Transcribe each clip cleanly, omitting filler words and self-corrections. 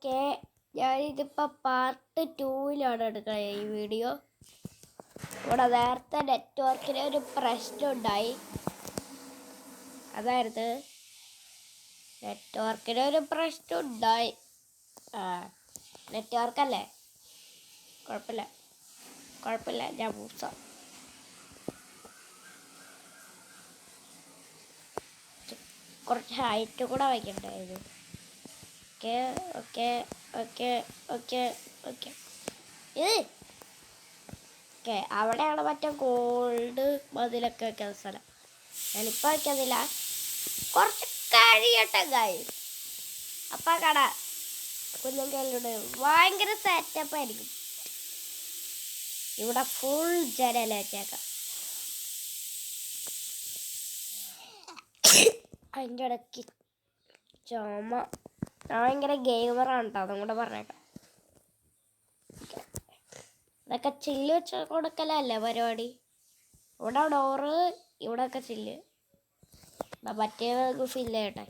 Okay, ഞാനിതിപ്പോൾ part 2ലാണ് എടുക്കുന്നത് ഈ വീഡിയോ. ഇവിടെ നേരത്തെ നെറ്റ്വർക്കിന് ഒരു പ്രശ്നം ഉണ്ടായി. അതായത് നെറ്റ്വർക്കിന് ഒരു പ്രശ്നം ഉണ്ടായി. നെറ്റ്വർക്കല്ലേ, കുഴപ്പമില്ല ഞാൻ മൂസ. കുറച്ച് ഹൈറ്റ് കൂടെ വയ്ക്കണ്ടായിരുന്നു. Okay okay okay okay okay okay അവിടെയാണ് മറ്റേ ഗോൾഡ് മതിലൊക്കെ വെക്കുന്ന സ്ഥലം. ഞാനിപ്പോൾ വയ്ക്കുന്നില്ല, കുറച്ച് കഴിയട്ടെ ഗായ്. അപ്പം കാണാം. കുഞ്ഞൻ കയ്യിലൂടെ ഭയങ്കര സെറ്റപ്പ് ആയിരിക്കും. ഇവിടെ ഫുൾ ജനൽ വെച്ചേക്കാം. അതിൻ്റെ ഇടയ്ക്ക് ചുമ. ഞാൻ ഭയങ്കര ഗെയിമറാണ് കേട്ടോ, അതും കൂടെ പറഞ്ഞേക്കാം. ഇതൊക്കെ ചില്ല് വെച്ച് കൊടുക്കലല്ലേ പരിപാടി. ഇവിടെ ഡോറ്, ഇവിടെയൊക്കെ ചില്ല്. മറ്റേ ഫില്ല് ചെയ്യട്ടെ.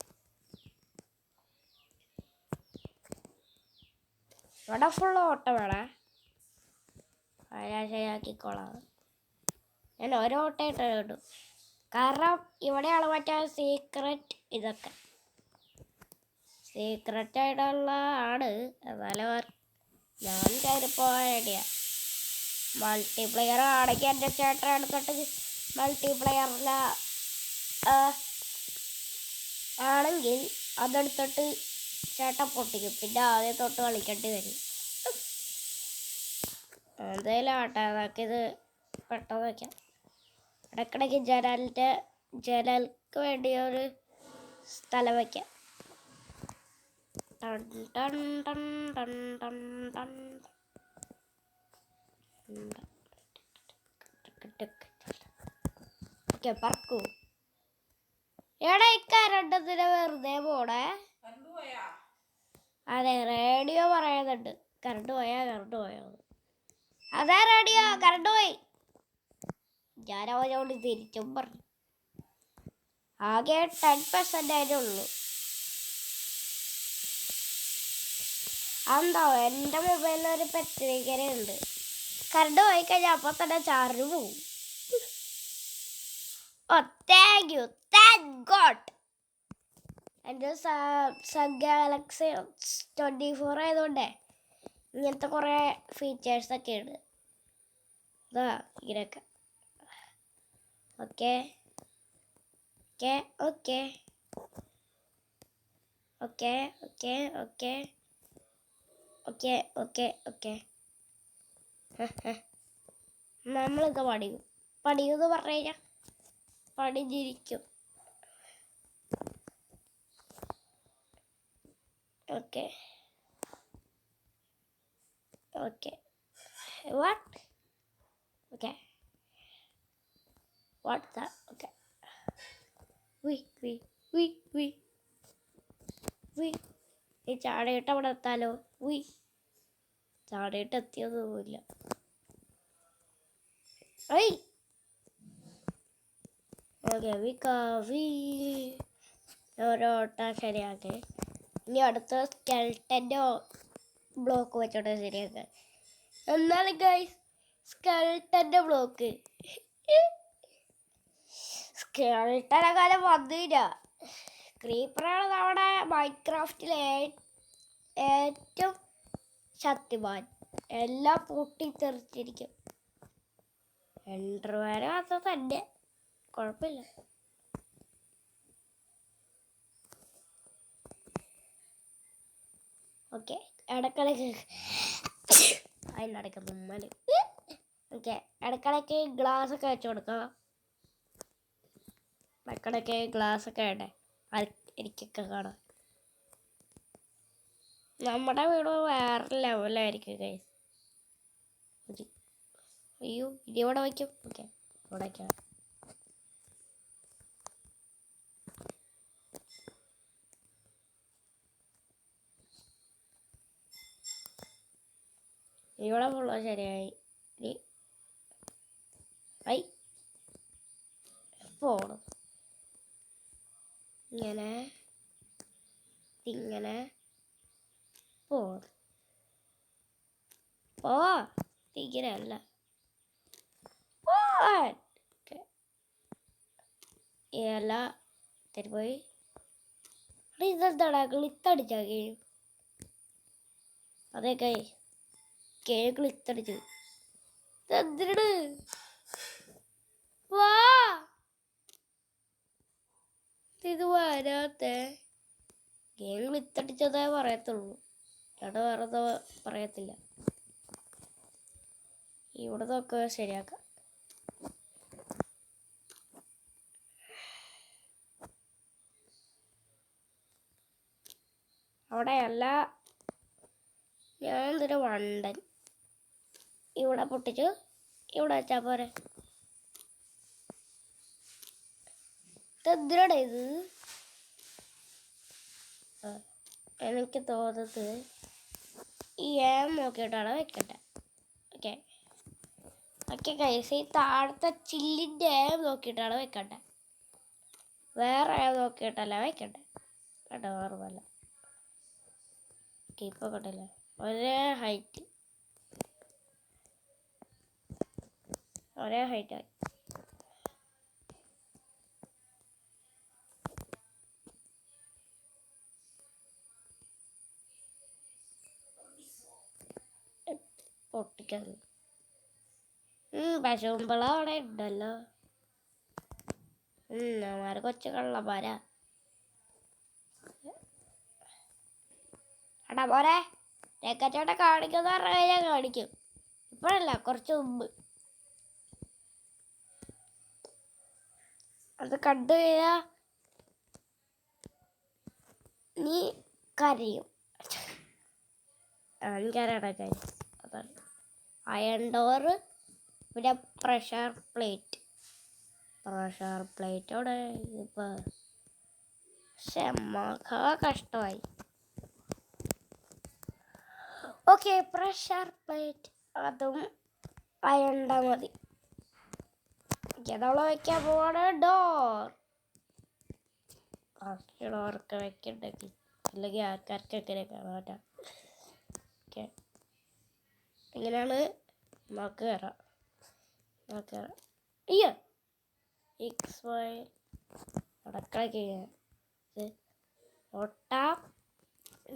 ഇവിടെ ഫുൾ ഓട്ടം വേണേ, ശരിയാക്കിക്കോളാം. ഞാൻ ഓരോ ഓട്ടമായിട്ട് കിട്ടും, കാരണം ഇവിടെയാണ് മറ്റേ സീക്രട്ട്. ഇതൊക്കെ സീക്രട്ട് ആയിട്ടുള്ള ആണ്. എന്നാലും ഞാൻ കയറിപ്പോയ മൾട്ടിപ്ലെയർ ആണെങ്കിൽ എൻ്റെ ചേട്ടൻ എടുത്തിട്ട് മൾട്ടിപ്ലെയറിൽ ആണെങ്കിൽ അതെടുത്തിട്ട് ചേട്ടൻ പൊട്ടിക്കും. പിന്നെ ആദ്യം തൊട്ട് കളിക്കേണ്ടി വരും. എന്തായാലും ആട്ടെ, അതൊക്കെ ഇത് പെട്ടെന്ന് വയ്ക്കാം. ഇടയ്ക്കിടയ്ക്ക് ജനൽക്ക് വേണ്ടി ഒരു സ്ഥലം വയ്ക്കാം. ഓക്കെ, പറക്കൂ. എടാ ഇക്കരണ്ടതിന് വെറുതെ പോണേ. അതെ, റേഡിയോ പറയുന്നുണ്ട് കറണ്ട് പോയോ. അതെ, റേഡിയോ കറണ്ട് പോയി. ഞാൻ അവനോട് തിരിച്ചും പറഞ്ഞു. ആകെ 10% ഉള്ളൂ. എന്താ, എൻ്റെ മൊബൈലിൽ ഒരു പ്രത്യേകതയുണ്ട്. കറണ്ട് പോയി കഴിഞ്ഞാൽ അപ്പം തന്നെ ചാർജ് പോവും. Oh thank you, thank God. എൻ്റെ ഗാലക്സി 24 ആയതുകൊണ്ടേ ഇങ്ങനത്തെ കുറേ ഫീച്ചേഴ്സൊക്കെ ഉണ്ട്. ഇതാ ഇങ്ങനെയൊക്കെ. Okay okay okay okay okay okay okay okay okay നമ്മളിത് പണിയെന്ന് പറഞ്ഞു കഴിഞ്ഞാൽ പണിഞ്ഞിരിക്കും. Okay okay what okay what the okay ഈ ചാടയിട്ട് അവിടെ എത്താലോ. ചാടയിട്ട് എത്തിയതൊന്നുമില്ല. ഓക്കെ ഓരോട്ട ശരിയാക്കെ. ഇനി അടുത്ത സ്കെൽട്ടൻ്റെ ബ്ലോക്ക് വെച്ചോട്ടെ ശരിയാക്കാൻ. എന്നാലും ഗൈസ്, സ്കെൽട്ടൻ്റെ ബ്ലോക്ക് സ്കെൽട്ടനെക്കാലം വന്നില്ല. ക്രീപ്പറാണ് നമ്മുടെ മൈൻക്രാഫ്റ്റിലെ ഏറ്റവും ശക്തിമാൻ. എല്ലാം പൊട്ടിത്തെറിച്ചിരിക്കും. എൻഡർമാനെ മാത്രം തന്നെ കുഴപ്പമില്ല. ഓക്കെ, ഇടക്കിടക്ക് അതിനടക്ക് തുമ്മല്. ഓക്കെ, ഇടക്കിടക്ക് ഗ്ലാസ്സൊക്കെ വെച്ച് കൊടുക്കാം. ഇടക്കിടക്ക് ഗ്ലാസ്സൊക്കെ വേണ്ടേ എനിക്കൊക്കെ കാണാം. നമ്മുടെ വീട് വേറെ ലെവലായിരിക്കും ഗൈസ്. അയ്യോ, ഇനി ഇവിടെ വയ്ക്കും. ഓക്കെ, ഇവിടെ വയ്ക്കാം. ഇവിടെ ഫുള്ള് ശരിയായി. പോണം ഇങ്ങനെ പോവാ ഇങ്ങനെയല്ല പോവാൻ. ഇല തെരുപോയി. ഇതെന്താടാ ഗ്ലിത്തടിച്ചാ ഗെയിം? അതെ ഗെയിം ഗ്ലിത്തടിച്ചു. ഇതെന്തിനാണ്? വാ ഇത് വരാത്തെ. ഗെയിം ഗ്ലിത്തടിച്ചതേ പറയത്തുള്ളൂ, അവിടെ വേറെ പറയത്തില്ല. ഇവിടത്തൊക്കെ ശരിയാക്കാം. അവിടെയല്ല, ഞാൻ എന്തൊരു വണ്ടൻ. ഇവിടെ പൊട്ടിച്ചു, ഇവിടെ വെച്ചാൽ പോരെ. ഇതെന്തിനാണ് ഇത്? എനിക്ക് തോന്നുന്നത് ഈ നോക്കിയിട്ടാണ് വെക്കട്ടെ. ഓക്കെ ഓക്കെ ഗൈസ്, ഈ താഴത്തെ ചില്ലിൻ്റെ നോക്കിയിട്ടാണ് വെക്കട്ടെ, വേറെ നോക്കിയിട്ടല്ല വെക്കട്ടെ കേട്ടോ. ഓർമ്മല്ല. ഇപ്പോൾ കണ്ടില്ലേ, ഒരേ ഹൈറ്റ് ആയി. പൊട്ടിക്കാൻ പശുമ്പള അവിടെ ഉണ്ടല്ലോ. അവന്മാർ കൊച്ചു കള്ളന്മാരാ. എടാ പോരെ, രേക്കച്ചേട്ടൻ കാണിക്കുന്ന പറഞ്ഞാൽ ഞാൻ കാണിക്കും. ഇപ്പോഴല്ല, കുറച്ച് മുമ്പ്. അത് കണ്ടു കഴിഞ്ഞാൽ നീ കരയും. എനിക്കറിയണ കാര്യം അതാണ്. അയൺ ഡോർ, പിന്നെ പ്രഷർ പ്ലേറ്റോടെ ഇപ്പോൾ മഹാ കഷ്ടമായി. ഓക്കെ, പ്രഷർ പ്ലേറ്റ് അതും അയണ്ട മതി. ഏതോളം വയ്ക്കാൻ പോവാണ്. ഡോറൊക്കെ വെക്കണ്ടെങ്കിൽ, അല്ലെങ്കിൽ ആൾക്കാർക്ക് എങ്ങനെ കാണാം. ഓക്കെ, ഇങ്ങനെയാണ് നമുക്ക് കയറാം. അയ്യോ XY അടക്കളയ്ക്ക് ഓട്ട,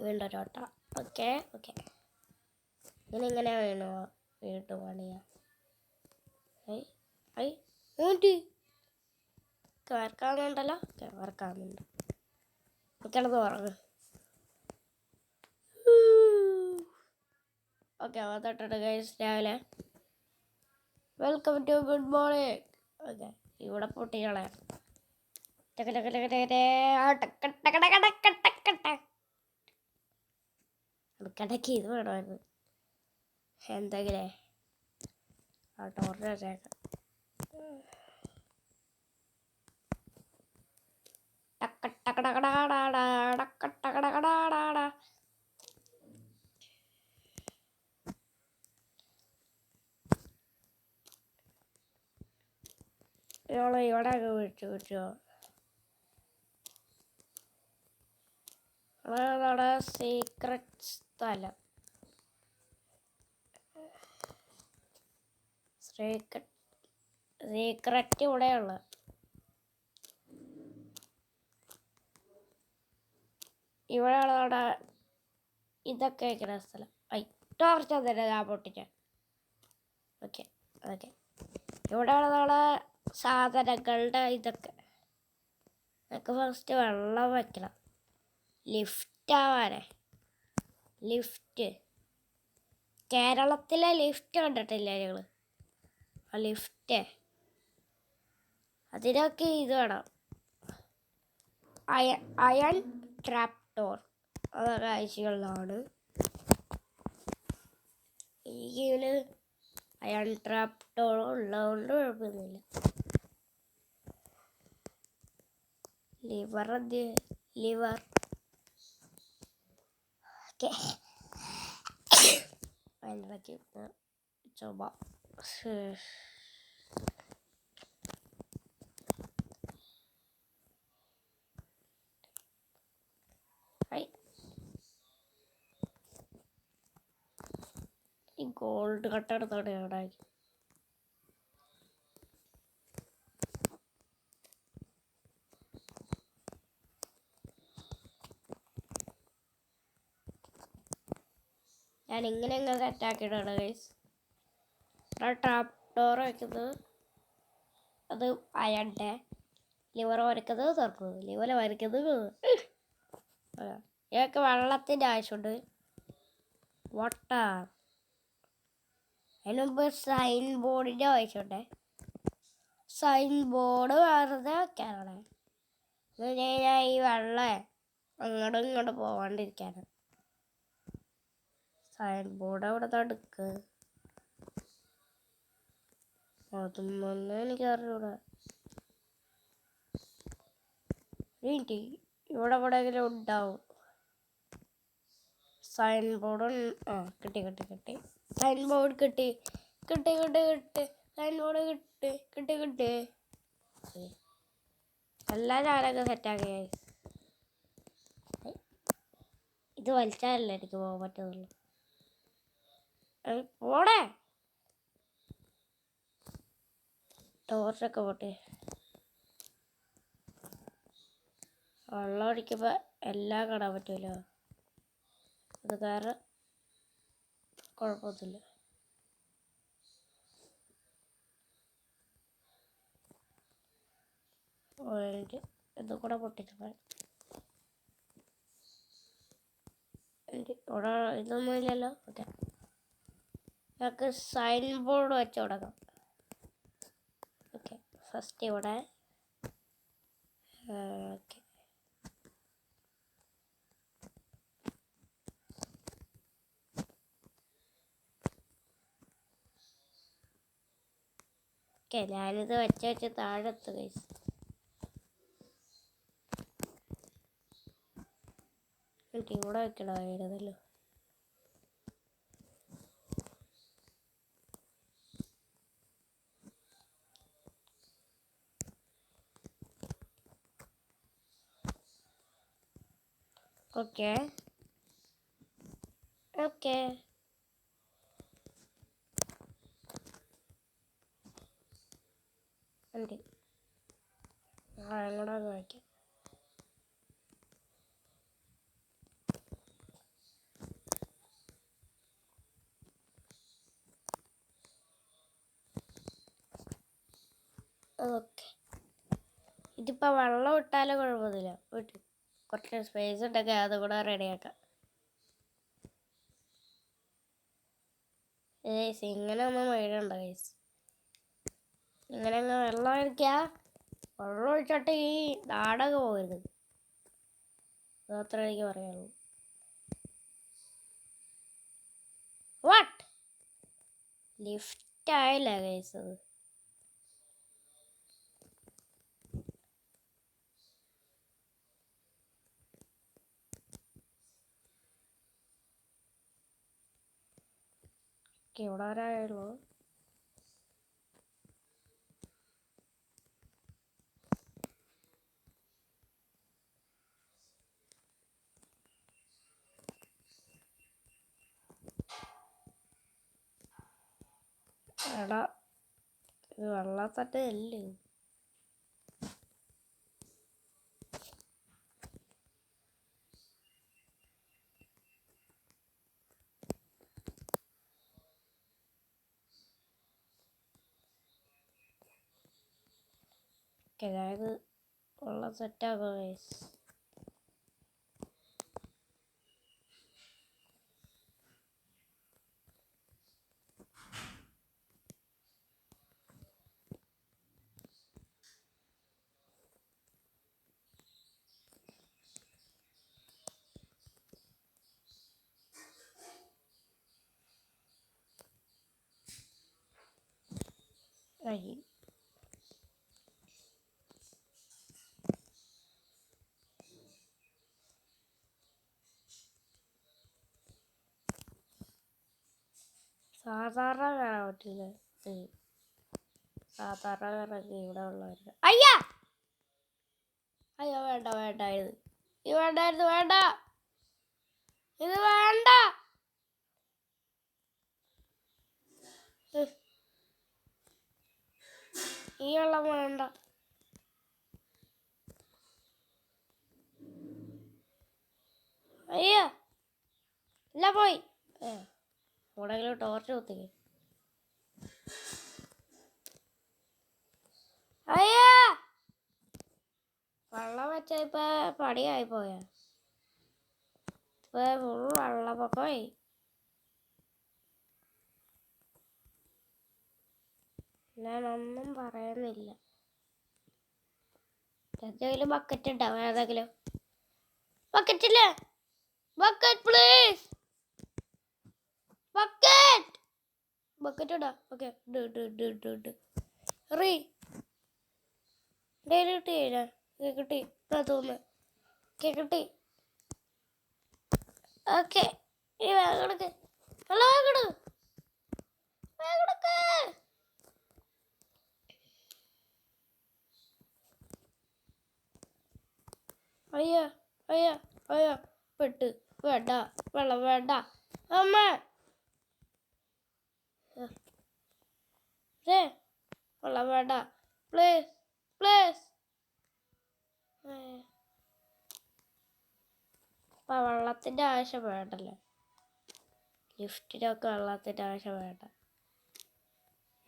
വീണ്ടും ഒരു ഓട്ട. ഓക്കെ ഇങ്ങനെ വേണോ വീട്ടു പണിയാ? വർക്കാവുന്നുണ്ടല്ലോ. വർക്കാവുന്നുണ്ട്. കിടന്ന് ഉറങ്ങ്. ഓക്കെ, വന്നിട്ടുണ്ട് ഗൈസ് രാവിലെ. Welcome to good morning. Okay, ഇവിടെ പൊട്ടികളെ കടക്ക് ഇത് വേണമായിരുന്നു എന്തെങ്കിലേ ടോറിന് ചേക്കാം. ഇവിടെ വിളിച്ചോ നമ്മുടെ സീക്രട്ട് സ്ഥലം. സീക്രട്ട് ഇവിടെയുള്ള ഇവിടെയുള്ള അവിടെ ഇതൊക്കെ വയ്ക്കുന്ന സ്ഥലം. ടോർച്ച് തന്നെ ഞാൻ പൊട്ടിക്കാൻ. ഓക്കെ ഇവിടെയുള്ള നമ്മുടെ സാധനങ്ങളുടെ ഇതൊക്കെ. നമുക്ക് ഫസ്റ്റ് വെള്ളം വയ്ക്കണം. ലിഫ്റ്റ് കേരളത്തിലെ ലിഫ്റ്റ് കണ്ടിട്ടില്ലേ നിങ്ങൾ? ആ ലിഫ്റ്റ് അതിനൊക്കെ ഇത് വേണം. അയൺ ട്രാപ്പ് ഡോർ അതൊക്കെ ആഴ്ചകളിലാണ്. ഈ ഗെയിമിൽ അയൺ ട്രാപ്പ് ഡോർ ഉള്ളതുകൊണ്ട് കുഴപ്പമൊന്നുമില്ല. ലിവർ ഓക്കെ അതിനിടയ്ക്ക് ചുമ. ഈ ഗോൾഡ് കട്ടെടുത്തോടെ അവിടെ ഞാൻ ഇങ്ങനെ അങ്ങ് സെറ്റാക്കിയിട്ടാണ് ഗൈസ്. ട്രാപ്പ് ഡോർ വയ്ക്കുന്നത് അത് അയണ്ടേ, ലിവർ വരയ്ക്കുന്നത് തുറക്കുന്നത്, ലിവർ വരയ്ക്കുന്നത്. ഇതൊക്കെ വെള്ളത്തിൻ്റെ ആവശ്യമുണ്ട്. വാട്ടർ. അതിന് മുമ്പ് സൈൻ ബോർഡിൻ്റെ ആവശ്യമുണ്ട്. സൈൻ ബോർഡ് വെറുതെ വെക്കാനാണ്. എന്ന് വെച്ച് കഴിഞ്ഞാൽ ഈ വെള്ളം അങ്ങോട്ടും ഇങ്ങോട്ടും പോകാണ്ടിരിക്കാനാണ്. സൈൻ ബോർഡ് അവിടെ തടുക്ക്. അതൊന്നും എനിക്ക് അറിഞ്ഞൂടാ. ഇവിടെ എവിടെയെങ്കിലും ഉണ്ടാവും സൈൻ ബോർഡ്. ആ കിട്ടി. സൈൻ ബോർഡ് കിട്ടി. സൈൻ ബോർഡ് കിട്ടി. എല്ലാം ഞാനൊക്കെ സെറ്റാക്കി. ഇത് വലിച്ചാലല്ലേ എനിക്ക് പോകാൻ പറ്റുന്നുള്ളൂ. പോടേ ടോർച്ചൊക്കെ പോട്ടെ. വെള്ളം അടിക്കുമ്പോൾ എല്ലാം കാണാൻ പറ്റുമല്ലോ. അത് കാരണം കുഴപ്പമൊന്നുമില്ല. ഇതും കൂടെ പൊട്ടിച്ചിട്ട് ഇവിടെ ഇതൊന്നും ഇല്ലല്ലോ. ഓക്കെ, ഞങ്ങൾക്ക് സൈൻ ബോർഡ് വെച്ച് തുടങ്ങാം. ഓക്കെ, ഫസ്റ്റ് ഇവിടെ. ഓക്കെ, ഞാനിത് വെച്ച് താഴെത്ത് കഴിച്ചു. എനിക്ക് ഇവിടെ വെക്കണമായിരുന്നല്ലോ. ഓക്കെ ഉണ്ട്. അങ്ങോട്ട് വയ്ക്കാം. ഓക്കെ, ഇതിപ്പോൾ വെള്ളം ഇട്ടാലും കുഴപ്പമൊന്നുമില്ല. വീട്ടിൽ കുറച്ച് സ്പേസ് ഉണ്ടെങ്കിൽ അതുകൂടെ റെഡിയാക്കാം. ഇങ്ങനെ ഒന്നും വീഴണ്ട ഗൈസ്. ഇങ്ങനെ അങ്ങ് വെള്ളം ഒഴിക്കുക. വെള്ളം ഒഴിച്ചിട്ട് ഈ നാടകം പോകരുത്. മാത്രമേ എനിക്ക് പറയാനുള്ളൂ. വാട്ട് ലിഫ്റ്റ് ആയില്ല ഗൈസ്. അത് ഇവിടെ വരായുള്ളൂ. എടാ ഇത് വെള്ളത്തട്ട് അല്ലേ. അതായത് വെള്ളം സെറ്റാക്കുക ഗൈസ്. ആയി സാധാരണ കാണാൻ പറ്റില്ല. സാധാരണക്കാരൊക്കെ ഇവിടെ ഉള്ളവർക്ക് അയ്യോ വേണ്ട ഇത് വേണ്ടായിരുന്നു. ഇത് വേണ്ട. ഈ വെള്ളം വേണ്ട. അയ്യോ ഇല്ല പോയി. എവിടെയെങ്കിലും ടോർച്ച് കുത്തിക്ക്. അയ്യോ വെള്ളം വെച്ച ഇപ്പൊ പടിയായി പോയ. ഇപ്പൊ ഫുൾ വെള്ളപ്പൊക്കമായി. ഞാനൊന്നും പറയുന്നില്ല. എന്തെങ്കിലും ബക്കറ്റ് ഉണ്ടാവും. ഏതെങ്കിലും ബക്കറ്റ് ഇല്ലേ? Bucket please. ബക്കറ്റ് ബക്കറ്റ് ഇടാ. ഓക്കെ റീ കിട്ടിയില്ല. കിട്ടി തോന്നുന്നു. കിട്ടി. ഓക്കെ ഇനി വേഗം എടുക്ക്. നല്ല വേഗം എടുക്ക്. വേഗം എടുക്ക്. അയ്യോ അയ്യോ അയ്യോ പെട്ട്. വേണ്ട വെള്ളം വേണ്ട അമ്മ. വെള്ളം വേണ്ട പ്ലീസ് പ്ലീസ്. അപ്പം വെള്ളത്തിൻ്റെ ആവശ്യം വേണ്ടല്ലോ. ലിഫ്റ്റിനൊക്കെ വെള്ളത്തിൻ്റെ ആവശ്യം വേണ്ട.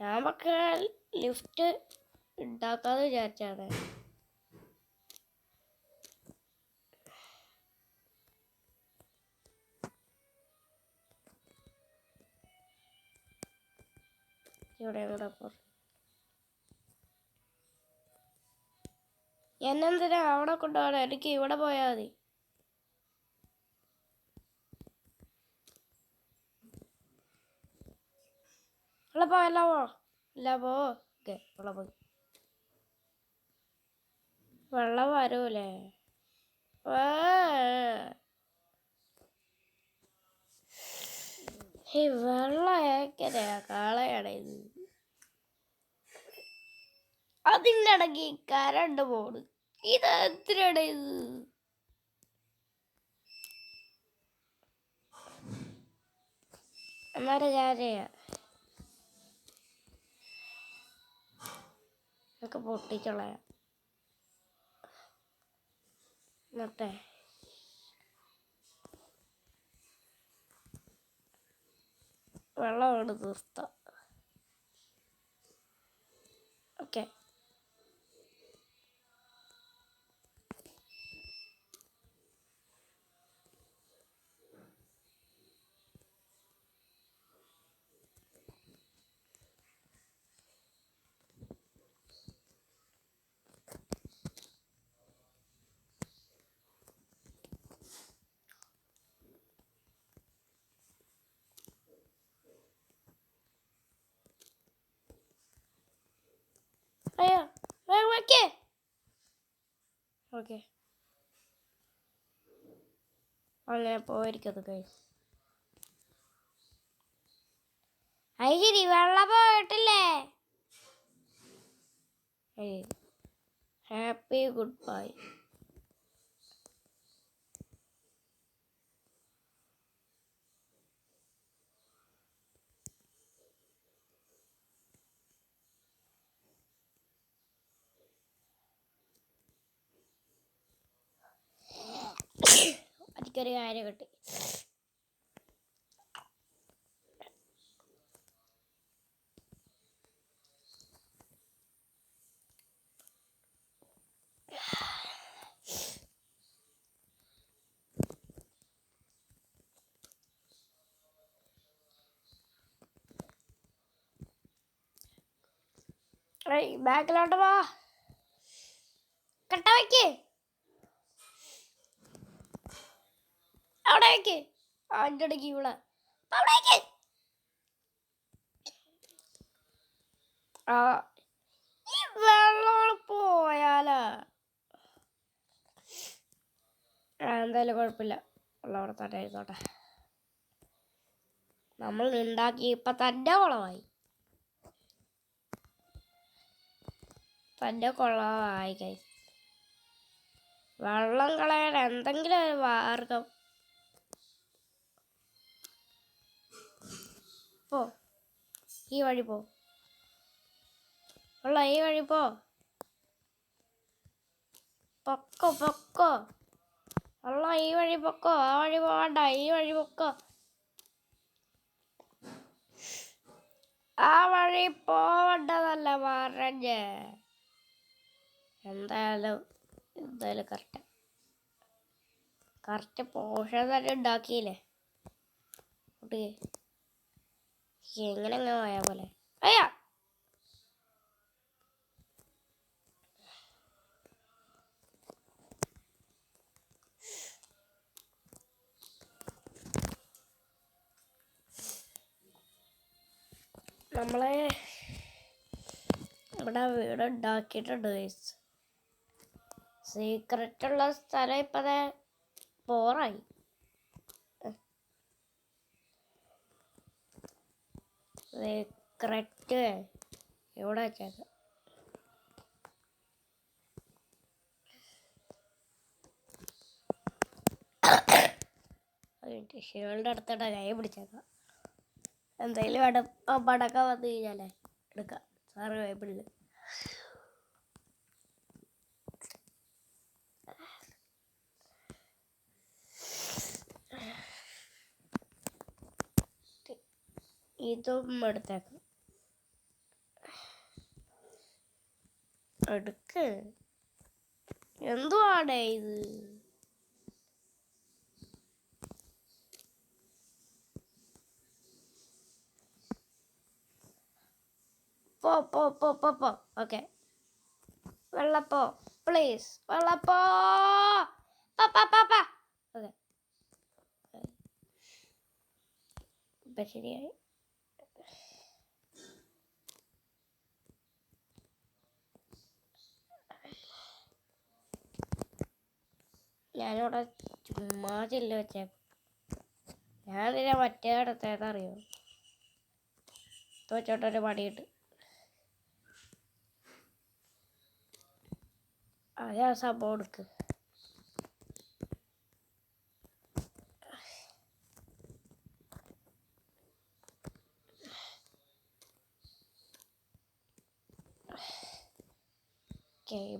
ഞാൻ പക്ഷേ ലിഫ്റ്റ് ഉണ്ടാക്കാന്ന് വിചാരിച്ചാണ്. ഇവിടെ എന്നെന്തിനാ അവിടെ കൊണ്ടുപോകണം? എനിക്ക് ഇവിടെ പോയാൽ മതി. എല്ലാം പോ ഓക്കെ. വെള്ളം പോയി. വെള്ളം വരൂലേ? ഈ വെള്ളം എങ്ങനെയാ കളയണത്? അതിൻ്റെ ഇടയ്ക്ക് കരണ്ട് പോണ്. ഇത് എന്തിനാണ് ഇത്? എന്നാലും ഞാൻ ചെയ്യാം. ഇതൊക്കെ പൊട്ടിച്ചോളയാ. എന്നിട്ടേ വെള്ളം എടുത്ത് നിർത്താം. ഓക്കെ അയ്യോ വേഗം വയ്ക്കേ. ഓക്കെ അങ്ങനെ പോയിരിക്കുന്നത് ഗൈസ്. അയ്യരി വെള്ളം പോയിട്ടില്ലേ? Happy good bye. എനിക്കൊരു കാര്യം കിട്ടി. ബാക്കിലോട്ട് പോ. കട്ട വയ്ക്ക്. അവിടെ വയ്ക്ക്. അതിൻ്റെ ഇടയ്ക്ക് ഇവിടെ അവിടെ വയ്ക്ക്. ഈ വെള്ളം പോയാലോ? എന്തായാലും കുഴപ്പമില്ല. വെള്ളം അവിടെ തന്നെ ഇരുന്നോട്ടെ. നമ്മൾ ഉണ്ടാക്കി ഇപ്പം തന്നെ കുളമായി. തന്നെ കുളമായി ഗൈസ്. വെള്ളം കളയാൻ എന്തെങ്കിലും ഒരു മാർഗം. പോ ഈ വഴി പോ. ഉള്ള ഈ വഴി പോ. പൊക്കോ പൊക്കോ. ഉള്ള ഈ വഴി പൊക്കോ. ആ വഴി പോകണ്ട, ഈ വഴി പൊക്കോ. ആ വഴി പോവണ്ടതല്ല പറഞ്ഞ്. എന്തായാലും കറക്റ്റ് പോഷൻ തന്നെ ഉണ്ടാക്കിയില്ലേ കുട്ടി. എങ്ങനെ പോയാ പോലെ. അയ്യാ നമ്മളെ ഇവിടെ വീട് ഉണ്ടാക്കിയിട്ടുണ്ട്. സീക്രട്ടുള്ള സ്ഥലം ഇപ്പതേ പോറായി. സീക്രട്ട് എവിടെ വെച്ചത്? ഷീൽഡ് അടുത്തിട്ട് കൈ പിടിച്ചേക്കാം. എന്തെങ്കിലും പടക്കം വന്നു കഴിഞ്ഞാലേ എടുക്കാം. സാറ് വൈബിളില് ഇതും എടുത്തേക്കാം. എടുക്ക്. എന്തുവാടേ ഇത്? പോ പോ പോ പോ പോ. ഓക്കെ, വെള്ളപ്പോ പ്ലീസ്. വെള്ളപ്പോ. ഓക്കെ, ഇപ്പം ശരിയായി. ഞാനിവിടെ ചുമ്മാ ചില്ല് വെച്ചേക്കും. ഞാനിതിനെ മറ്റേ അടുത്തേതറിയോ വെച്ചോട്ടൊരു പണിയിട്ട്. അതേ സംഭവം എടുക്ക്.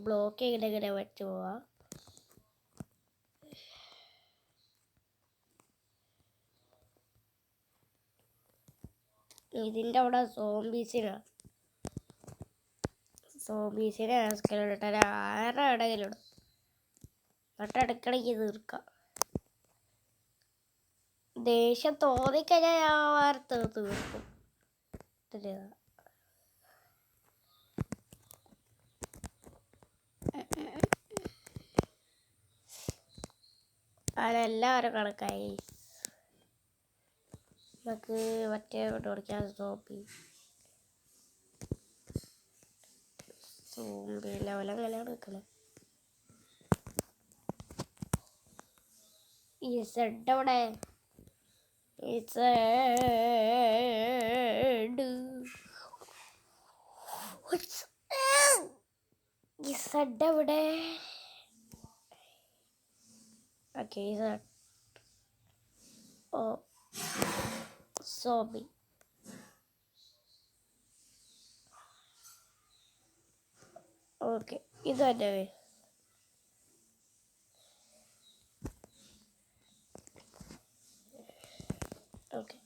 ബ്ലോക്ക് ഇങ്ങനെ വെച്ച് പോവാ. ഇതിൻ്റെ അവിടെ സോംബീസിനെ സ്കെലിട്ടൻ ആരുടെ ഇടയിലിടും. എന്നിട്ട് തീർക്കാം. ദേഷ്യം തോന്നിക്കഴിഞ്ഞാൽ ഞാൻ വാർത്ത് തീർക്കും. അതെല്ലാവരും കണക്കായി. നമുക്ക് മറ്റേ ഓടിക്കാൻ സോംബി ലെവലെങ്ങനെയാണ് എടുക്കണേ? ഈ സെഡ് അവിടെ ഈ സെഡ് എവിടെ? ഓക്കെ, ഓ സോബി. ഓക്കെ, ഇത് തന്നെ. ഓക്കെ,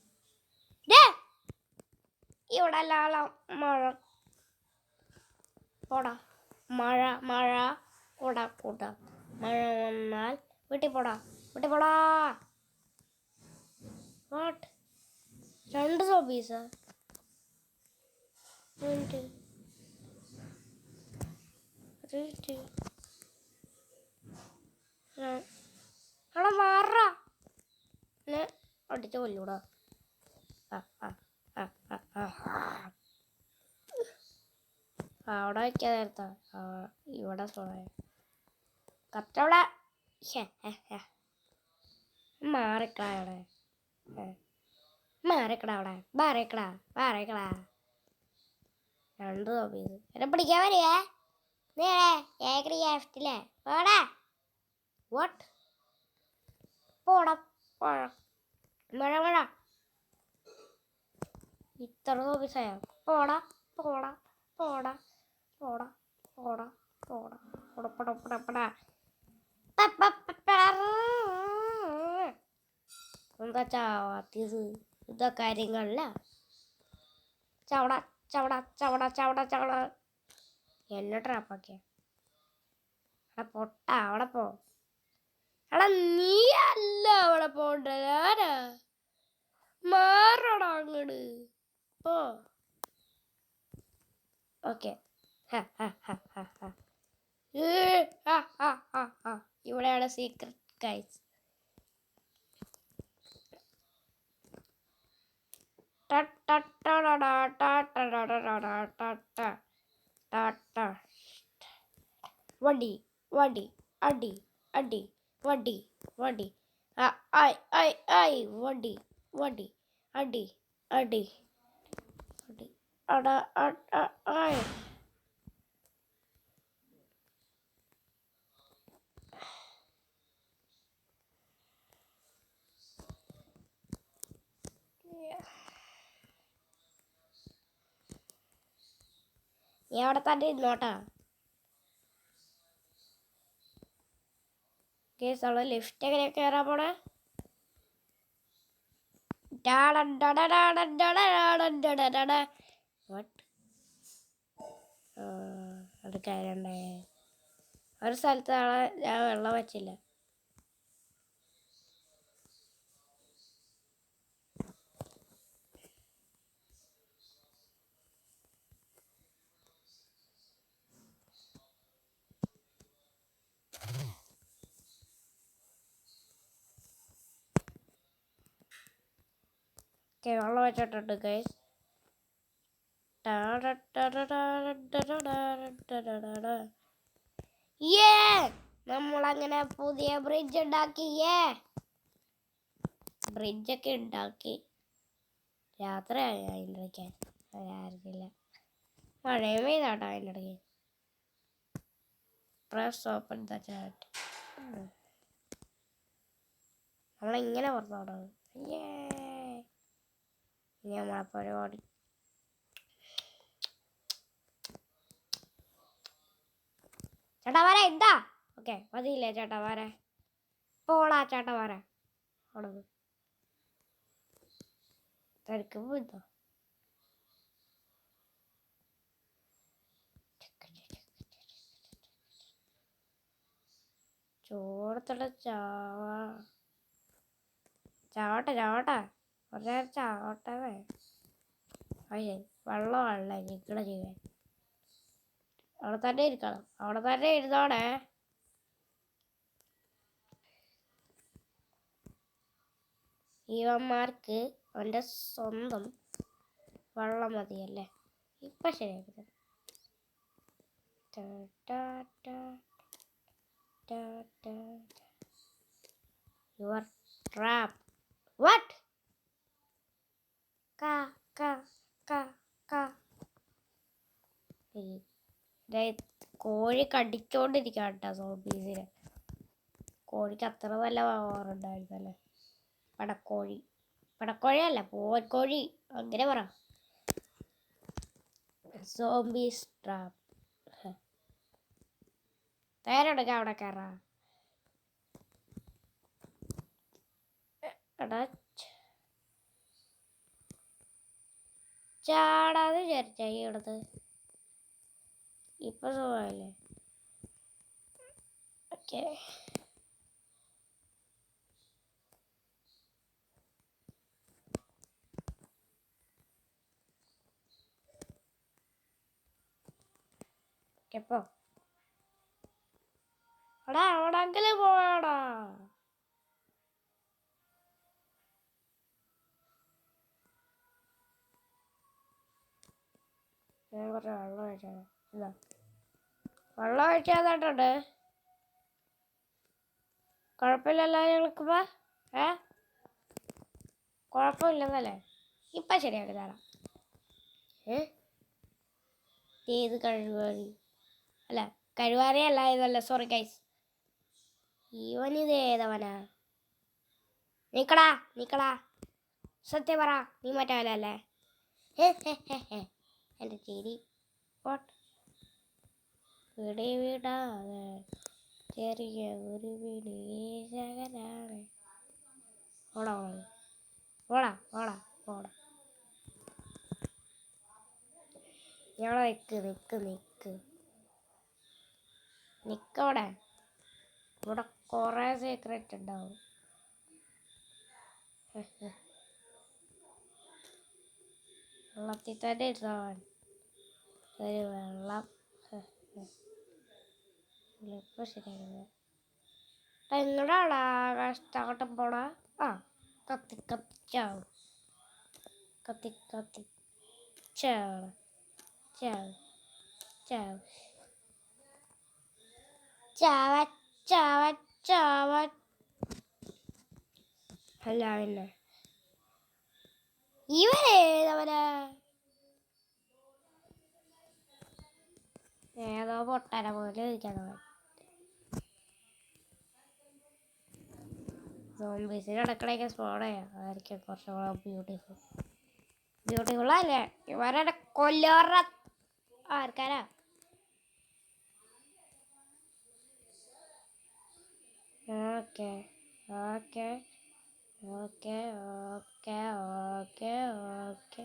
ഇവിടെ മഴ പോടാ. മഴ കൂട മഴ വന്നാൽ വീട്ടിൽ പോടാ. വാട്ട്? 2 സോബീസാ? എടാ മാറാ, അടിച്ചു കൊല്ലൂടാ. അവിടെ വയ്ക്കാ നേരത്താ. ഇവിടെ കത്തവിടെ മാറിക്കളാ. മാറിക്കടാ. 2 സോബീസ് എന്നെ പിടിക്കാൻ വരികേ. വാട്ട്? പോടാ. മഴ ഇത്ര സോബീസായ? പോടാ. പോടാ പോടാ പോടാ പൊടപ്പടപ്പടപ്പടാ. എന്താ ചാവാത്തിയത്? ഇതാ കാര്യങ്ങളില്ല. ചവട ചവട ചവട ചവട ചവട. എന്നെ ട്രാപ്പാക്കിയ പൊട്ട. അവിടെ പോ. എടാ നീ അല്ല അവിടെ പോണ്ട, ഞാനാ. മാറടാ അങ്ങട് പോ. ഓക്കെ. ഇവിടെയാണ് സീക്രട്ട് ഗൈസ്. വണ്ടി വണ്ടി അടി അടി വണ്ടി വണ്ടി ഐ ഐ ഐ വണ്ടി വണ്ടി അടി അടി അടി അട ഐ. നീ അവിടെ തന്നെ ഇരുന്നോട്ടാ. കേസ് അവള് ലിഫ്റ്റ് എങ്ങനെ കയറാൻ പോണേ? അത് കയറണ്ടേ. ഒരു സ്ഥലത്ത് ആളെ ഞാൻ വെള്ളം വെച്ചില്ല. വെള്ളം വെച്ചിട്ടുണ്ട് ഗൈസ്. നമ്മളങ്ങനെ പുതിയ ബ്രിഡ്ജ് ഉണ്ടാക്കി. ബ്രിഡ്ജൊക്കെ ഉണ്ടാക്കി. രാത്രിയായി അതിൻ്റെ ഇടയ്ക്ക്. അറിയില്ല. മഴയും പെയ്താട്ടോ അതിൻ്റെ ഇടയ്ക്ക്. Press open the chat. നമ്മളിങ്ങനെ പുറത്തോടാണ്. നമ്മളെ പരിപാടി. ചേട്ടാ വര എന്താ? ഓക്കെ മതിയില്ലേ ചേട്ടാ വര? പോളാ ചേട്ടാ വര. അവിടെ തിരക്ക് പോയിട്ടോ. ചോടത്തോടെ ചാവട്ടെ ചാവട്ടെ കുറേ നേരം ചാവട്ടെ. അയ്യേ വെള്ളമല്ല നിൽക്കണ ചെയ്യാൻ. അവിടെ തന്നെ ഇരിക്കണം. അവിടെ തന്നെ ഇരുന്നോണേ. ഇവന്മാർക്ക് അവൻ്റെ സ്വന്തം വെള്ളം മതിയല്ലേ. ഇപ്പം ശരിയാക്കി. Your trap. വാട്ട്? കോഴി കടിച്ചോണ്ടിരിക്കുക കേട്ടോ സോംബീസിനെ. കോഴിക്ക് അത്ര നല്ല പവറുണ്ടായിരുന്നല്ലേ. പടക്കോഴി. പടക്കോഴിയല്ല പൂവൻകോഴി അങ്ങനെ പറ. Zombies trap. നേരെടുക്ക അവിടെ കയറാ. എടാ ചാടാതെ വിചാരിച്ചായി ഇവിടുത്തെ. ഇപ്പൊ സുഖമല്ലേ? ഓക്കെ എപ്പോ എടാ അവിടെങ്കിലും പോയാടാ. ഞാൻ കുറച്ച് വെള്ളം ഒഴിച്ചാൽ ഇതാ വെള്ളം ഒഴിച്ചാന്നിട്ടുണ്ട്. കുഴപ്പമില്ലല്ലോ ഞങ്ങൾക്കിപ്പോ. കുഴപ്പമില്ലെന്നല്ലേ? ഇപ്പം ശരിയാക്കി തരാം. ഏത് കഴിവാറി? അല്ല കഴിവാറിയല്ല ഇതല്ല. Sorry guys. ഇവനിത് ഏതവനാ? നിക്കടാ നിക്കടാ. സത്യം പറ നീ മറ്റവനല്ലേ? എൻ്റെ ചിരി. വാട്ട്? പിടിവിടാതെ ചെറിയ ഒരു വിനീശകനാണ്. ഓടാ ഓടാ ഓടാ ഓടാ. ഇവിടെ നിക്കവിടെ. ഇവിടെ കൊറേ സീക്രട്ട് ഉണ്ടാവും. വെള്ളത്തിൽ തന്നെ ഇരുന്നവൻ ഒരു വെള്ളം. ഇപ്പൊ ശരിയാകുന്നത് എങ്ങടാടാ കഷ്ടവട്ടം പോണ? ആ കത്തിച്ചാവും കത്തിച്ചാവ് ചാവ് ചാവ് ചാവ ചാവ ചാവ. അല്ല പിന്നെ ഇവരേതവരാ? ഏതോ പൊട്ടര പോലെ ഇരിക്കണം. സോംബീസിന് ഇടക്കിടയ്ക്ക് സ്പോൺ ചെയ്യാം. അതായിരിക്കും കുറച്ചുകൂടെ ബ്യൂട്ടിഫുൾ അല്ലേ? ഇവരുടെ കൊല്ലോറ ആർക്കാരാ? Okay okay okay okay okay okay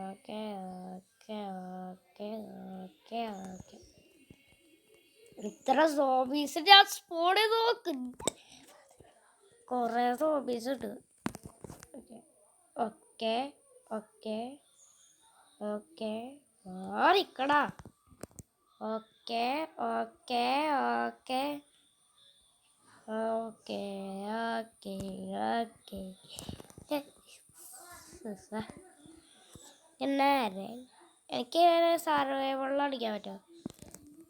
okay okay okay okay okay. ഇത്ര സോംബീസ് ഞാൻ സ്പോൺ ചെയ്ത് നോക്കുന്നു. കുറേ സോംബീസ് ഉണ്ട്. ഓക്കെ ഓക്കെ ഓക്കെ മാറിക്കടാ. Okay okay okay okay okay okay. എന്നാരെ എനിക്ക് സർവൈവളിൽ അടിക്കാൻ പറ്റുമോ?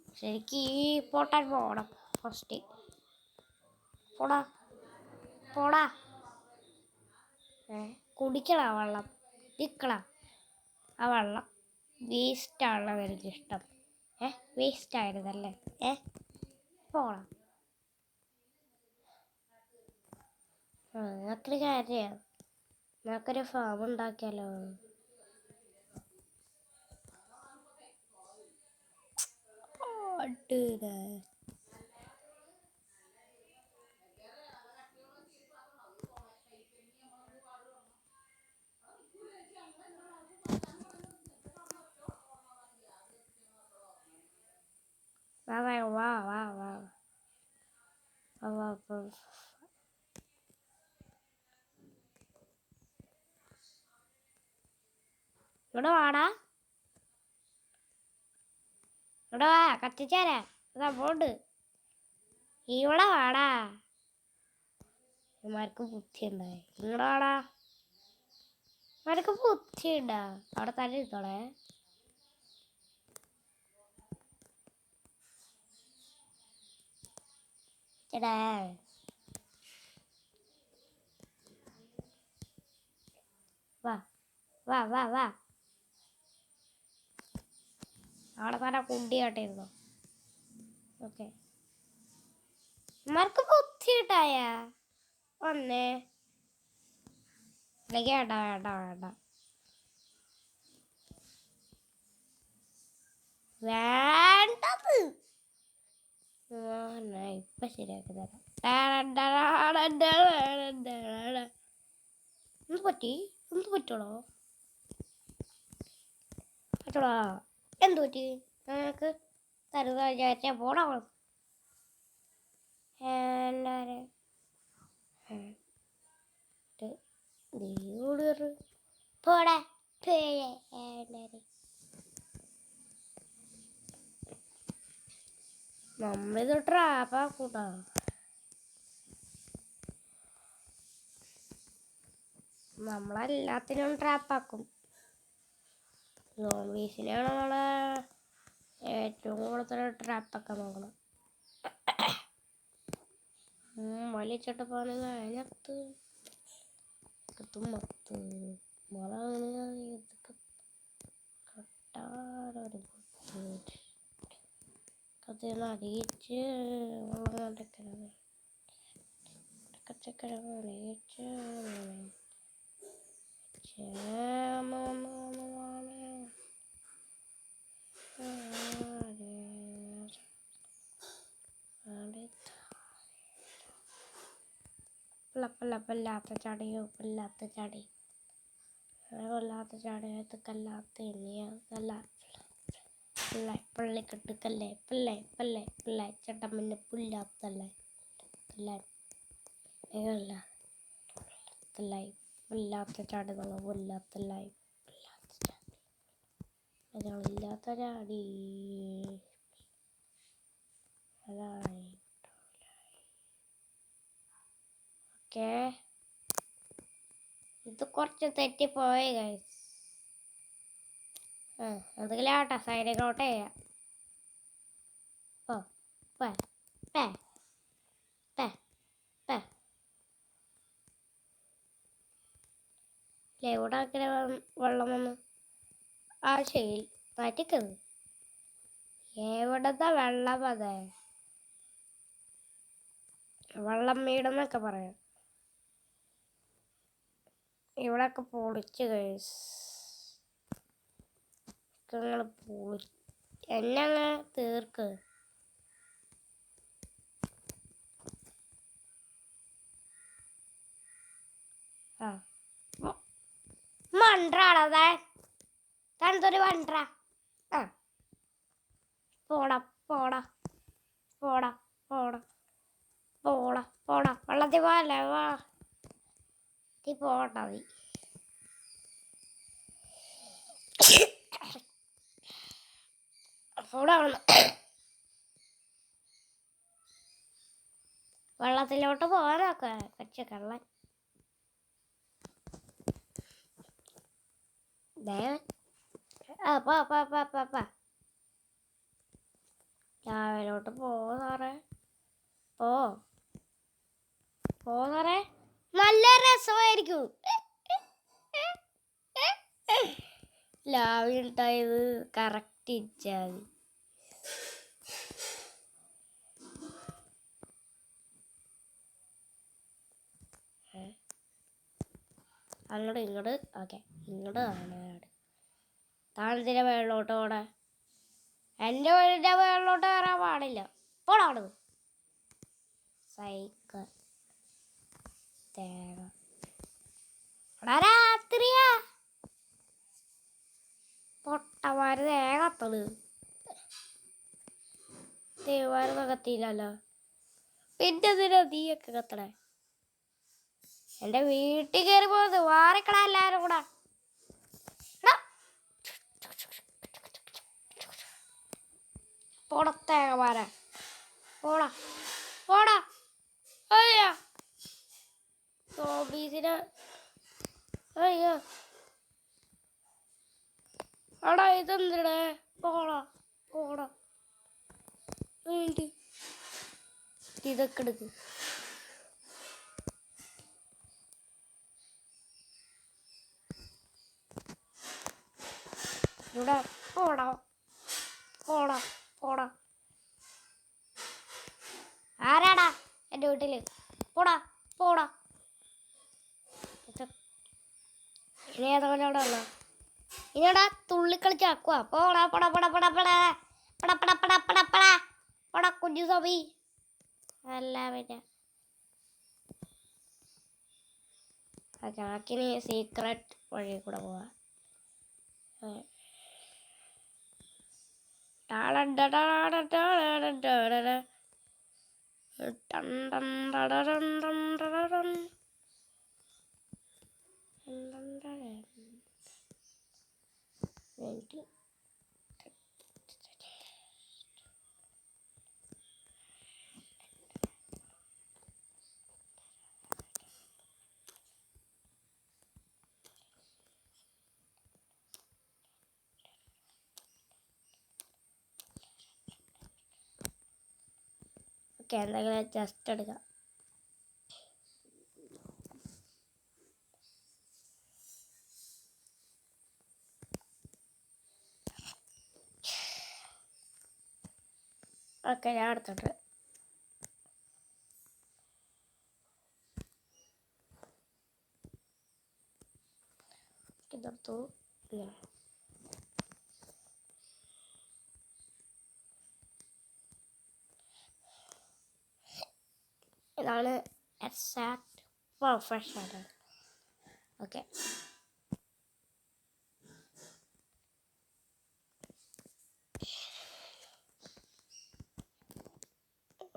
പക്ഷെ എനിക്ക് ഈ പൊട്ടാൻ പോകണം ഫസ്റ്റ്. പോടാ പോടാ. കുടിക്കണ വെള്ളം നിൽക്കണ ആ വെള്ളം വേസ്റ്റാണല്ലോ എനിക്കിഷ്ടം. വേസ്റ്റ് ആയിരുന്നല്ലേ? പോടാ. നമുക്കൊരു കാര്യമാണ്, നമുക്കൊരു ഫാം ഉണ്ടാക്കിയാലോ? ഇവിടെ വാടാ. ഇവിടെ വാ, കത്തിച്ചേരാ സംഭവമുണ്ട്. ഇവിടെ വാടാ. ഇവന്മാർക്ക് ബുദ്ധി ഉണ്ടായി. ഇവിടെ വാടാ. ഇവർക്ക് ബുദ്ധി ഉണ്ടാ. അവിടെ തന്നെ ഇരുന്നോളെ. ചേടാ വാ വാ വാ വാ. അവിടെ തന്നെ കുണ്ടിയാട്ടിരുന്നോ. ഓക്കെ. ഇവന്മാർക്ക് ബുദ്ധി ഉണ്ടായ ഒന്നേ. അല്ലെങ്കിൽ വേണ്ട വേണ്ട വേണ്ട വേണ്ടത്. ഇപ്പൊ ശരിയാക്കി തരാം. എന്ത് പറ്റി? എന്ത് പറ്റോളോ? പറ്റോളോ? എന്ത് പറ്റി? ഞങ്ങൾക്ക് തരുക വിചാരിച്ചാൽ പോടാ. എല്ലാവരും പോടാ. നമ്മളിത് ട്രാപ്പാക്കൂട്ടാ. നമ്മളെല്ലാത്തിനും ട്രാപ്പാക്കും. സോംബീസിനെയാണ് നമ്മള് ഏറ്റവും കൂടുതൽ ട്രാപ്പാക്കാൻ നോക്കണം. വലിച്ചിട്ട് പോകുന്നത് അതിനകത്ത് മത്ത് മല കട്ടാനൊരു കത്തിന്ന് അറിയിച്ച് വെള്ളം നടക്കുന്നത് പച്ചക്കറി അറിയിച്ച് കൊല്ലാത്ത ചാടിയോ കൊല്ലാത്ത ചാടി കൊല്ലാത്ത ചാടിയത് കല്ലാത്ത കല്ല പിള്ളേ പള്ളിക്കെട്ട് കല്ലേ പിള്ളേ ചേട്ടൻ പിന്നെ പുല്ലാത്തല്ലേ പുല്ലാത്ത ചാടുകൾ പുല്ലാത്തല്ലായി ഇല്ലാത്ത ചാടി ഓക്കേ ഇത് കുറച്ച് തെറ്റിപ്പോയി ഗൈസ്. എന്തെങ്കിലും ആവട്ടെ, സൈഡിലോട്ട് ചെയ്യാം. ഇവിടെ അങ്ങനെ വെള്ളം വന്ന് ആ ശരി മാറ്റിക്കുന്നത് എവിടത്തെ വെള്ളം അതെ വെള്ളം വീടെന്നൊക്കെ പറയാം. ഇവിടെയൊക്കെ പൊളിച്ച് ഗൈസ്. നിങ്ങൾ എന്നെ തീർക്ക്. മണ്ടാണതേ തണുത്തൊരു വണ്ട. പോടാ പോടാ പോടാ പോടാ പോടാ പോടാ വെള്ളത്തിൽ പോകല്ലേ വാ പോട്ടാ മതി. വെള്ളത്തിലോട്ട് പോകാനൊക്കെ കൊച്ചു കള്ളൻ. രാവിലോട്ട് പോ സാറേ പോ സാറേ. നല്ല രസമായിരിക്കും. ലാവി ഉണ്ടായത് കറക്റ്റ് ഇച്ചാൽ മതി. അങ്ങോട്ട് ഇങ്ങോട്ട് ഓക്കെ ഇങ്ങോട്ട് ആണ് താഴത്തിന്റെ മേളിലോട്ട് പോടെ. എൻ്റെ വീടിൻ്റെ മേളിലോട്ട് കയറാൻ പാടില്ല. പോടാണ് സൈക്കിൾ തേങ്ങ രാത്രിയാ പൊട്ടമാര് തേങ്ങ കത്തണ്. തേവാരൊന്നും കത്തിയില്ലല്ലോ. പിന്നെ എന്തിനാ നീയൊക്കെ കത്തണേ? എൻ്റെ വീട്ടിൽ കയറി പോകുന്നത് വാറിക്കട എല്ലാവരും കൂടെ. പൊടത്തേങ്ങമാരാ പോടാ പോടാ. അയ്യോ സോബീസിന് അയ്യോ അടാ ഇതെന്തിടേ പോടാ പോടാ. ഇതൊക്കെ എടുക്ക്. ഇവിടെ പോടാ പോടാ പോടാ. ആരാടാ എൻ്റെ വീട്ടില്? പോടാ പോടാ. ഇനി ഏതോടെ ഉള്ള ഇനിടാ തുള്ളിക്കളിച്ച് ആക്കുക. പോടാ പട പട പട പട പട പട പട പട പട പട കുഞ്ഞു സബി അല്ല പിന്നെ ചാക്കിന് സീക്രട്ട് വഴി കൂടെ പോവാ. എന്തെങ്കിലും ജസ്റ്റ് എടുക്കാം. ഓക്കെ ഞാൻ എടുത്തോട്ട് ഇതെടുത്തു. ഇതാണ് exact professional. Okay,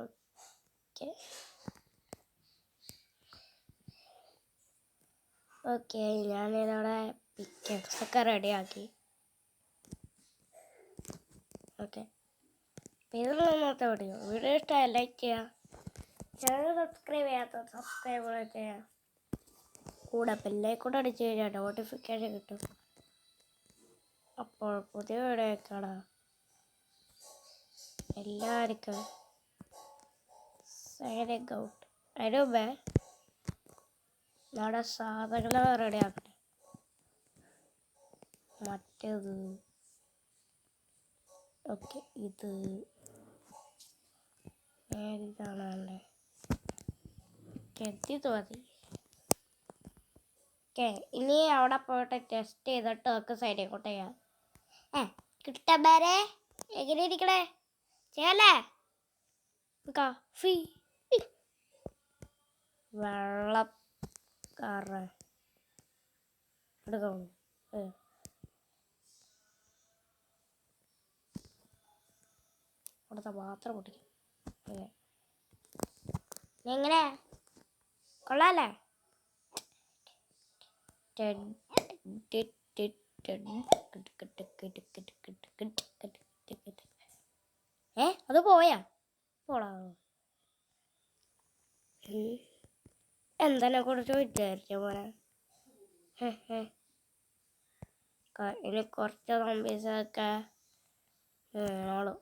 okay, okay. ഞാനിതവിടെ പിക്കക്സൊക്കെ റെഡിയാക്കി. ഓക്കെ, ഇതിലുള്ള ഇന്നത്തെ വീഡിയോ ഇഷ്ടമായി ലൈക്ക് ചെയ്യുക, ചാനൽ സബ്സ്ക്രൈബ് ചെയ്യാത്ത സബ്സ്ക്രൈബ് ചെയ്യുക, കൂടെ ബെല്ലൈക്കൺ അടിച്ച് കഴിഞ്ഞാൽ നോട്ടിഫിക്കേഷൻ കിട്ടും. അപ്പോൾ പുതിയ വീഡിയോ കാണാം. എല്ലാവർക്കും സൈനിങ് ഔട്ട്. അതിന് മുമ്പേ നമ്മുടെ സാധനങ്ങൾ റെഡിയാക്കട്ടെ. മറ്റേത് ഓക്കെ, ഇത് ഏതാണ് വേണ്ടേ? ഇത് മതി. ഓക്കെ, ഇനി അവിടെ പോയിട്ട് ടെസ്റ്റ് ചെയ്തിട്ട് നമുക്ക് സൈഡിലോട്ട് ചെയ്യാം. കിട്ടബാരെ എങ്ങനെ ഇരിക്കണേ ചെയ്യല്ലേ? കാഫി വെള്ളക്കാറ് എടുക്കണം. അവിടുത്തെ മാത്രം പൊട്ടിക്കും. എങ്ങനെ കൊള്ളാല്ലേ? അത് പോയാ പോടാ. എന്തെന്നെ കുറിച്ച് വിചാരിച്ച പോലെ. ഇനി കുറച്ച് സോംബീസൊക്കെ വേണോളൂ.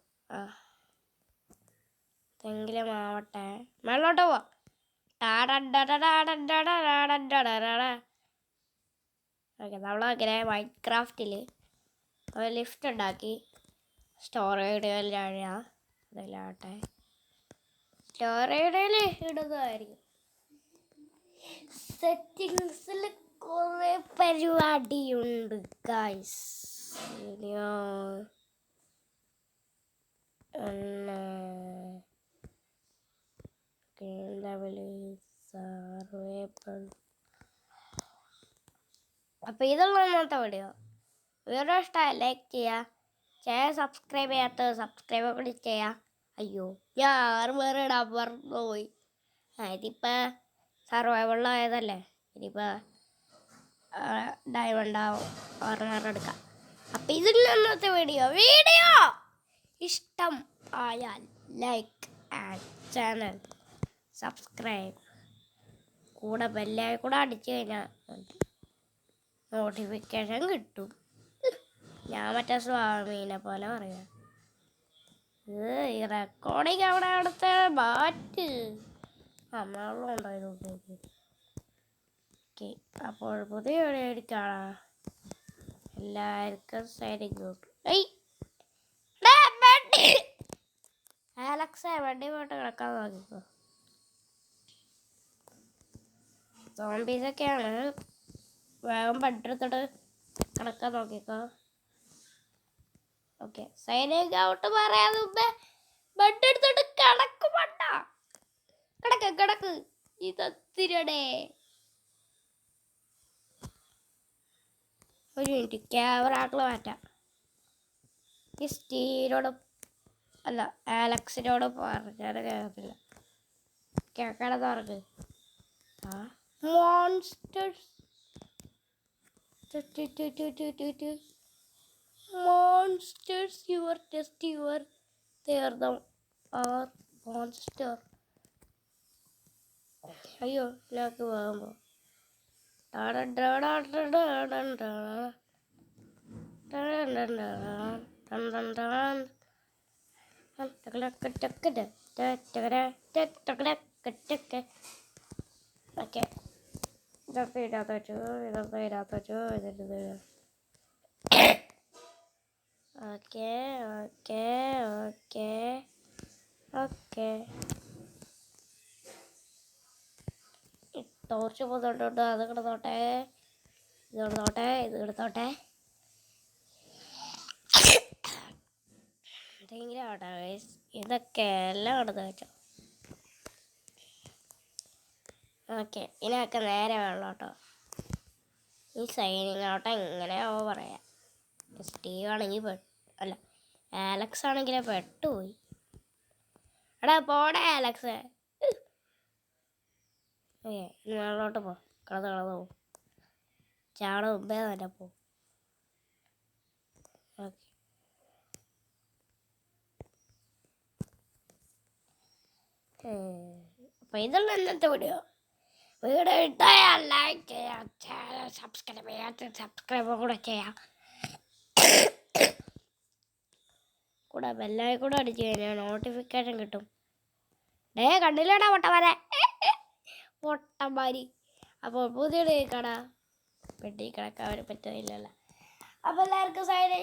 എങ്കിലും ആവട്ടെ, മേളോട്ട് പോവാ. ഓക്കെ, നമ്മളങ്ങനെ മൈൻക്രാഫ്റ്റിൽ ഒരു ലിഫ്റ്റ് ഉണ്ടാക്കി. സ്റ്റോറേജ് അതിലാവട്ടെ, സ്റ്റോറേജിൽ ഇടുന്നതായിരിക്കും. സെറ്റിങ്സിൽ കുറേ പരിപാടിയുണ്ട് ഗൈസ്. അപ്പോൾ ഇതുള്ള ഇന്നത്തെ വീഡിയോ. വീഡിയോ ഇഷ്ടമായി ലൈക്ക് ചെയ്യുക, ചാനൽ സബ്സ്ക്രൈബ് ചെയ്യാത്തത് സബ്സ്ക്രൈബ് കൂടി ചെയ്യുക. അയ്യോ, ഞാൻ വേറെ ഇടാൻ മറന്നുപോയി. ഇതിപ്പോൾ സർവൈവളിലായതല്ലേ, ഇനിയിപ്പോൾ ഡയമണ്ട് ഓർമ്മ എടുക്കാം. അപ്പം ഇതിൽ ഇന്നത്തെ വീഡിയോ ഇഷ്ടം ആയാൽ ലൈക്ക് ആൻഡ് ചാനൽ സബ്സ്ക്രൈബ്, കൂടെ ബെല്ലായി കൂടെ അടിച്ചു കഴിഞ്ഞാൽ നോട്ടിഫിക്കേഷൻ കിട്ടും. ഞാൻ മറ്റേ സ്വാമീനെ പോലെ പറയാം. ഈ റെക്കോർഡിങ് അവിടെ അടുത്ത് മാറ്റ് അമ്മളുണ്ടായിരുന്നു. ഓക്കെ, അപ്പോൾ പുതിയ വീഡിയോ കാണാം. എല്ലാവർക്കും സൈനിങ് ഔട്ട്. ആലക്സേ വണ്ടി പോയിട്ട് കിടക്കാൻ നോക്കിക്കോ. സോംബീസൊക്കെയാണ്, വേഗം പണ്ടെടുത്തിട്ട് കിടക്കാൻ നോക്കിക്കോ. ഓക്കെ, സൈനിങ് ഔട്ട് പറയാൻ മുമ്പേ പണ്ടെടുത്തിട്ട് കിടക്കും. പണ്ട കിടക്ക് ഇതത്തിരടേ. ഒരു മിനിറ്റ്, ക്യാമറകൾ മാറ്റാം. ഈ സ്റ്റീനോട് അല്ല ആലക്സിനോട് പറഞ്ഞാൽ കേൾക്കില്ല. കേൾക്കാനെന്ന് പറഞ്ഞു. Monsters your test your they are monster. അയ്യോ, ലാക്ക് പോകുമ്പോൾ ഓക്കെ, ഇതൊക്കെ ഇതിനകത്ത് വെച്ചു, okay okay okay okay. Torch പോകുന്നുണ്ട്, അത് കിടന്നോട്ടെ, ഇത് കിടന്നോട്ടെ, ഇത് കിടന്നോട്ടെ. എന്തെങ്കിലും ആവട്ടെ ഗൈസ്, ഇതൊക്കെ എല്ലാം കിടന്ന് വെച്ചോ. ഓക്കെ ഇതിനൊക്കെ നേരെ വേണം കേട്ടോ. ഈ സൈനിങ് ഔട്ട് എങ്ങനെയാവോ പറയാം. സ്റ്റീവ് ആണെങ്കിൽ അല്ല ആലക്സ് ആണെങ്കിൽ പെട്ടുപോയി. എടാ പോടെ ആലക്സ്. ഓക്കെ മുകളിലോട്ട് പോ. കളത് പോവും. ചാട മുമ്പേ തന്നെ പോ. ഓക്കെ അപ്പോൾ ഇതുള്ള ഇന്നത്തെ വീഡിയോ ഇട്ടാൽ ലൈക്ക് ചെയ്യാം, ചാനൽ സബ്സ്ക്രൈബ് ചെയ്യാത്ത സബ്സ്ക്രൈബ് കൂടെ ചെയ്യാം. കൂടെ ബെല്ലായി കൂടെ അടിച്ച് കഴിഞ്ഞാൽ നോട്ടിഫിക്കേഷൻ കിട്ടും. കണ്ടില്ലേടാ പൊട്ടന്മാരെ, പൊട്ടന്മാരി. അപ്പോൾ പുതിയൊരു കട പെട്ടി കിടക്കാൻ പറ്റുന്നില്ലല്ലോ. അപ്പോൾ എല്ലാവർക്കും സൈഡ്